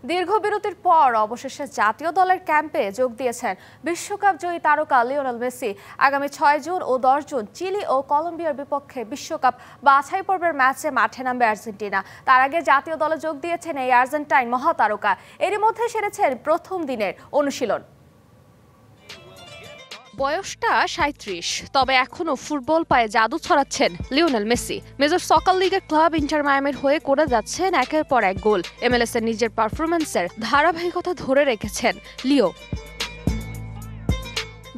দীর্ঘ বিরতির পর অবশেষে জাতীয় দলের ক্যাম্পে যোগ দিয়েছেন বিশ্বকাপ জয়ী তারকা লিওনেল মেসি। আগামী 6 জুন ও 10 জুন চিলি ও কলম্বিয়ার বিপক্ষে বিশ্বকাপ বাছাই পর্বের ম্যাচে মাঠে নামবে আর্জেন্টিনা। তার আগে জাতীয় দলে যোগ দিয়েছেন এই আর্জেন্টাইন মহাতারকা। এরই মধ্যে সেরেছেন প্রথম দিনের অনুশীলন। বয়সটা 37, তবে এখনো ফুটবল পায়ে জাদু ছড়াচ্ছেন লিওনেল মেসি। মেজর সকার লিগের ক্লাব ইন্টার মায়ামির হয়ে করে যাচ্ছেন একের পর এক গোল। MLS এর নিজের পারফরম্যান্সের ধারাবাহিকতা ধরে রেখেছেন লিও।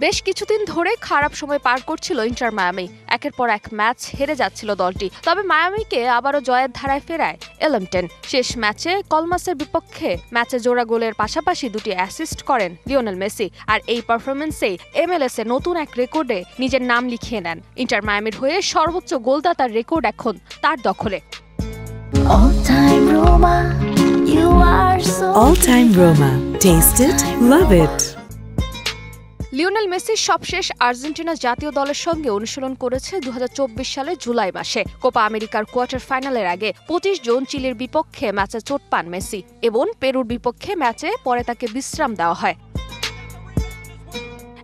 বেশ কিছুদিন ধরে খারাপ সময় পার করছিল ইন্টার মায়ামি। একের পর এক ম্যাচ হেরে যাচ্ছিল দলটি, তবে মায়ামিকে আবারও জয়ের ধারায় ফেরায় এলএমটেন। শেষ ম্যাচে কলমাসের বিপক্ষে ম্যাচে জোড়া গোলের পাশাপাশি 2টি অ্যাসিস্ট করেন লিওনেল মেসি। আর এই পারফরম্যান্সেই MLS এ নতুন এক রেকর্ডে নিজের নাম লিখিয়ে নেন। ইন্টার মায়ামির হয়ে সর্বোচ্চ গোলদাতার রেকর্ড এখন তার দখলে। All time Roma. Taste it, love it. Lionel Messi সবশেষ আর্জেন্টিনা জাতীয় দলের সঙ্গে অনুশীলন করেছে 2024 সালের জুলাই মাসে। কোপা আমেরিকার কোয়ার্টার ফাইনালের আগে 25 জুন চিলির বিপক্ষে ম্যাচে চোট পান মেসি এবং পেরুর বিপক্ষে ম্যাচে পরে তাকে বিশ্রাম দেওয়া হয়।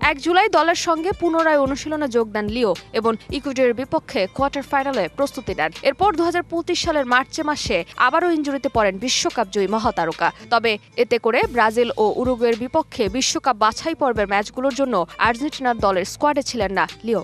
1 জুলাই দলের সঙ্গে পুনরায় অনুশীলনে যোগ দেন লিও এবং ইকুয়েডরের বিপক্ষে কোয়ার্টার ফাইনালে প্রস্তুতি নেন। এরপর 2025 সালের মার্চ মাসে আবারও ইনজুরিতে পড়েন বিশ্বকাপ জয়ী মহাতারকা। তবে এতে করে ব্রাজিল ও উরুগুয়ের বিপক্ষে বিশ্বকাপ বাছাই পর্বের ম্যাচগুলোর জন্য আর্জেন্টিনার দলের স্কোয়াডে ছিলেন না লিও।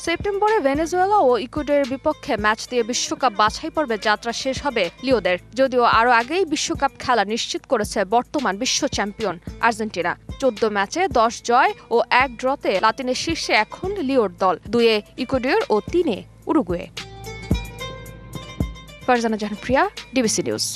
সেপ্টেম্বরে ভেনেজুয়েলা ও ইকুয়েডরের বিপক্ষে ম্যাচ দিয়ে বিশ্বকাপ বাছাই পর্বে যাত্রা শেষ হবে লিওদের। যদিও আরও আগেই বিশ্বকাপ খেলা নিশ্চিত করেছে বর্তমান বিশ্ব চ্যাম্পিয়ন আর্জেন্টিনা। 14 ম্যাচে 10 জয় ও 1 ড্রতে লাতিনের শীর্ষে এখন লিওর দল, 2-এ ইকুয়েডর ও 3-এ উরুগুয়ে। ফারজানা জাহান প্রিয়া, ডিবিসি নিউজ।